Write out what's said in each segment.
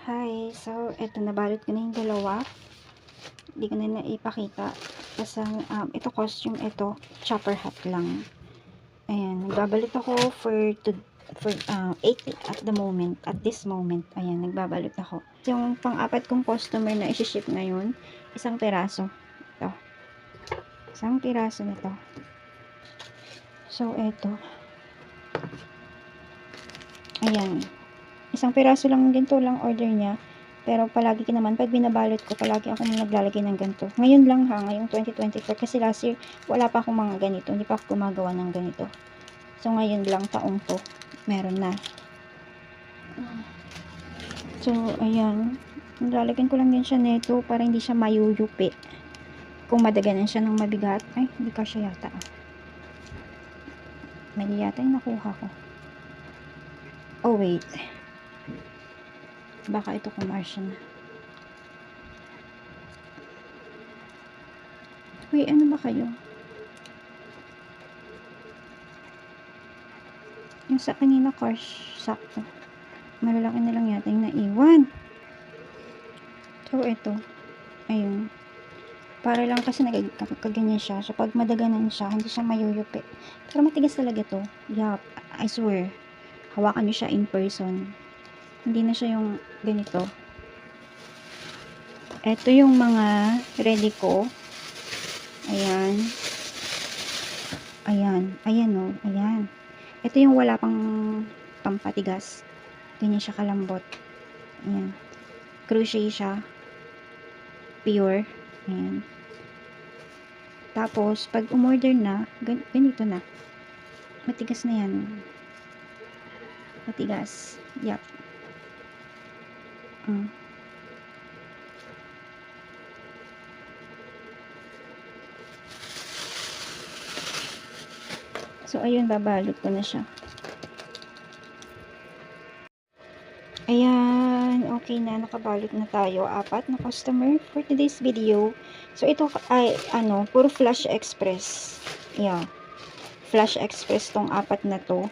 Hi, so eto nabalot ko na yung dalawa. Hindi ko na naipakita. Kasi ito costume, ito chopper hat lang. Ayan, nagbabalot ako for 8 at the moment, at this moment. Ayan, nagbabalot ako. Yung pang-apat kong customer na isi-ship ngayon, isang piraso. Ito. Isang piraso nito. So, eto. Ayan. Isang piraso lang ganito lang order niya. Pero palagi ko naman, pag binabalot ko, palagi akong naglalagay ng ganito. Ngayon lang ha, ngayong 2024. Kasi last year, wala pa akong mga ganito. Hindi pa ako gumagawa ng ganito. So, ngayon lang, taong to, meron na. So, ayan. Nilalagyan ko lang din siya nito para hindi siya mayuyupi. Kung madaganan siya ng mabigat. Ay, hindi ka siya yata. Mali yata yung nakuha ko. Oh, wait. Baka ito commercial na. Wait, ano ba kayo? Yung sa kanina cars, sakto. Malalaki na lang yata yung naiwan. So, ito. Ayun. Para lang kasi nagkaganyan siya. So, pag madaganan siya, hindi siya mayuyupi. Pero matigas talaga to. Yup. I swear. Hawakan niyo siya in person. Hindi na siya yung ganito. Ito yung mga ready ko. Ayan. Ayan. Ayan o. Ayan. Ito yung wala pang pampatigas. Ganyan siya kalambot. Ayan. Crochet siya. Pure. Ayan. Tapos, pag umorder na, ganito na. Matigas na yan. Matigas. Yup. So, ayun, babalot ko na siya. Ayan, okay na, nakabalot na tayo. 4 na customer for today's video. So, ito ay, puro Flash Express. Yeah. Flash Express tong 4 na to.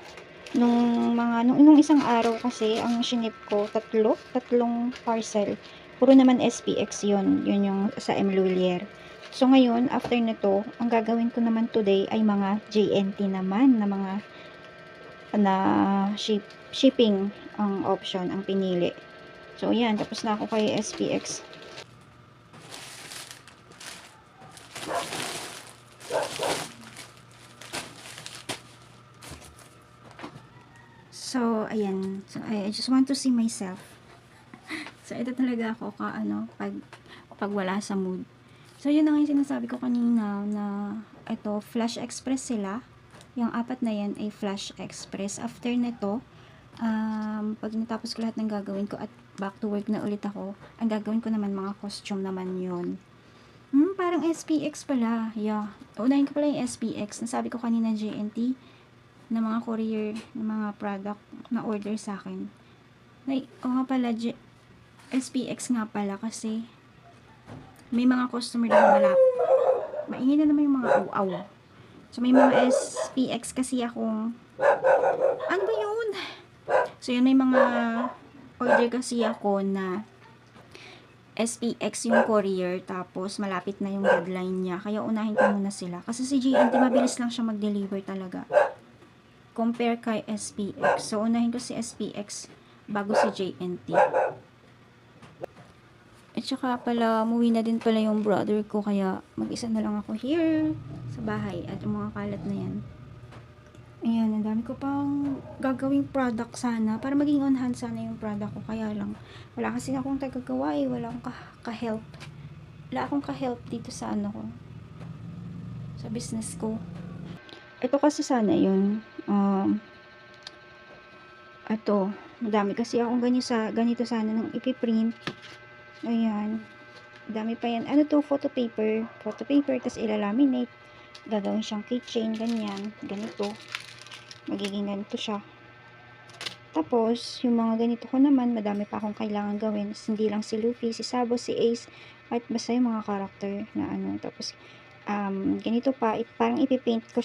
Nung isang araw kasi, ang shinip ko, tatlong parcel. Puro naman SPX yun. Yun yung sa M. Lulier. So, ngayon, after nito, ang gagawin ko naman today ay mga JNT naman na mga shipping ang option, ang pinili. So, yan. Tapos na ako kay SPX. So, ayan. So, I just want to see myself. So, ito talaga ako pag wala sa mood. So, yun na nga yung sinasabi ko kanina na ito, Flash Express sila. Yung 4 na yan ay Flash Express. After nito, pag natapos ko lahat ng gagawin ko at back to work na ulit ako, ang gagawin ko naman mga costume naman yun. Parang SPX pala. Yeah. Unahin ko pala yung SPX. Nasabi ko kanina JNT na mga courier, na mga product na order sa akin. Nga pala, SPX nga pala kasi may mga customer na malap. Maingay na naman yung mga uaw. So, may mga SPX kasi akong ano ba yun? So, yun, may mga order kasi ako na SPX yung courier, tapos malapit na yung deadline niya. Kaya unahin ko muna sila. Kasi si JNT, mabilis lang siya mag-deliver talaga. Compare kay SPX. So, unahin ko si SPX bago si JNT. At saka pala, umuwi na din pala yung brother ko, kaya mag-isa na lang ako here sa bahay at yung mga kalat na yan. Ayan, ang dami ko pang gagawing product sana para maging on hand sana yung product ko, kaya lang wala kasi akong tagagawa eh, wala akong ka-help. Wala akong ka-help dito sa ko, sa business ko. Ito kasi sana yun. Ito, madami kasi akong ganito sana nang ipiprint. Ayan. Dami pa yan. Ano to? Photo paper. Photo paper. Tapos ilalaminate. Gagawin siyang keychain. Ganyan. Ganito. Magiging ganito siya. Tapos, yung mga ganito ko naman, madami pa akong kailangan gawin. Hindi lang si Luffy, si Sabo, si Ace, at basta yung mga character na Tapos, ganito pa. Parang ipipaint ko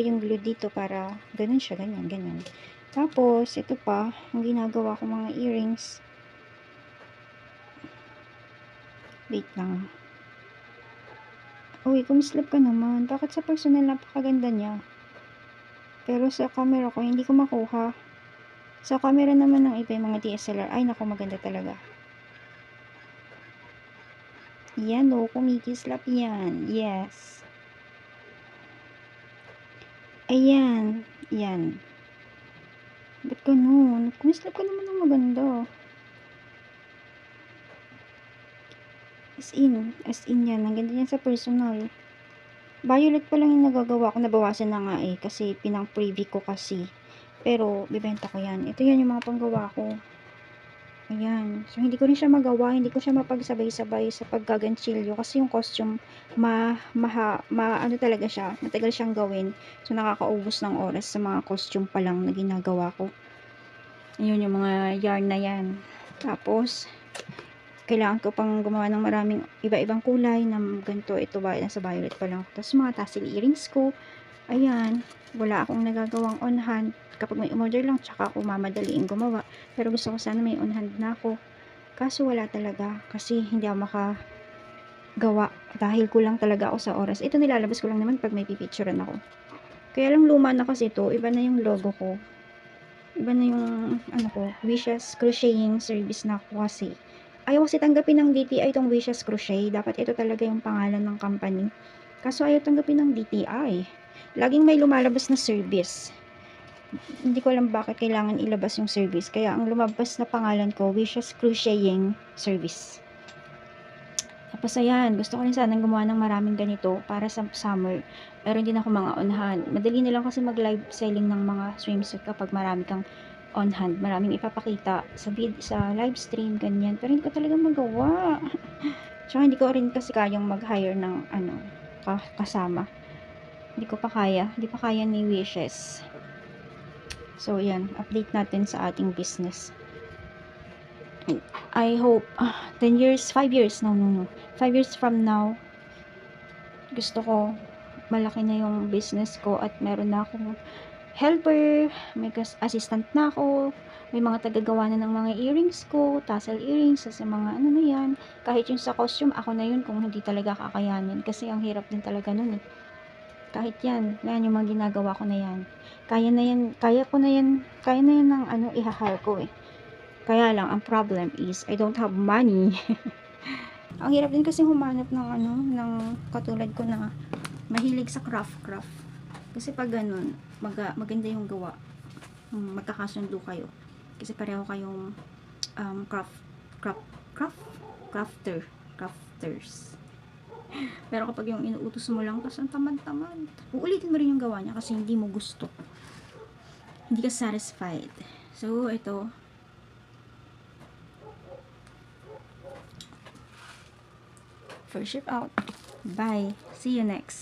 yung glue dito para ganun siya. Ganyan, ganyan. Tapos, ito pa, ang ginagawa ko mga earrings. Wait lang. Uy, kumislap ka naman. Bakit sa personal napakaganda niya? Pero sa camera ko, hindi ko makuha. Sa camera naman ng iba, yung mga DSLR, ay naku, maganda talaga. Yan o, kumikislap yan. Yes. Ayan. Yan. Ba't ganun? Kumislap ka naman ng maganda. As in yan. Ang ganda yan sa personal. Violet pa lang yung nagagawa ko. Nabawasan na nga eh. Kasi pinang-preview ko kasi. Pero, bibenta ko yan. Ito yan yung mga panggawa ko. Ayan. So, hindi ko rin siya magawa. Hindi ko siya mapagsabay-sabay sa paggaganchilyo. Kasi yung costume, ano talaga siya. Matagal siyang gawin. So, nakakaubos ng oras sa mga costume pa lang na ginagawa ko. Ayun yung mga yarn na yan. Tapos, kailangan ko pang gumawa ng maraming iba-ibang kulay na ganito. Ito ba, nasa violet pa lang. Tapos, mga tassel earrings ko. Ayan. Wala akong nagagawang on hand. Kapag may umorder lang, tsaka ako mamadaliin gumawa. Pero gusto ko sana may on hand na ako. Kaso wala talaga. Kasi hindi ako makagawa. Dahil kulang talaga ako sa oras. Ito nilalabas ko lang naman pag may pipicturean ako. Kaya lang luma na kasi ito. Iba na yung logo ko. Iba na yung ano ko, Wishes Crocheting Service na ako kasi. Ayaw kasi tanggapin ng DTI itong Wishes Crochet. Dapat ito talaga yung pangalan ng company. Kaso ayaw tanggapin ng DTI. Laging may lumalabas na service. Hindi ko alam bakit kailangan ilabas yung service. Kaya ang lumabas na pangalan ko, Wishes Crocheting Service. Tapos ayan, gusto ko rin sanang gumawa ng maraming ganito para sa summer. Pero hindi na ako mga on hand. Madali na lang kasi mag live selling ng mga swimsuit kapag marami kang on hand. Maraming ipapakita sa live stream, ganyan. Pero hindi ko talaga magawa. Tsaka hindi ko rin kasi kayang mag-hire ng kasama. Hindi ko pa kaya. Hindi pa kaya ni Wishes. So, yan. Update natin sa ating business. I hope 10 years, 5 years, no. 5 years from now, gusto ko malaki na yung business ko at meron na akong helper, may assistant na ako, may mga tagagawa na ng mga earrings ko, tassel earrings, sa mga ano na yan. Kahit yung sa costume, ako na yun kung hindi talaga kakayanin. Kasi ang hirap din talaga nun eh. Kahit yan yung mga ginagawa ko na yan. Kaya na yan ng i-hire ko eh. Kaya lang, ang problem is, I don't have money. Ang hirap din kasi humanap ng katulad ko na mahilig sa craft. Kasi pag ganun, maganda yung gawa. Magkakasundo kayo. Kasi pareho kayong crafters. Pero kapag yung inuutos mo lang, tapos ang tamad-tamad, uulitin mo rin yung gawa niya kasi hindi mo gusto. Hindi ka satisfied. So, ito. First ship out. Bye. See you next.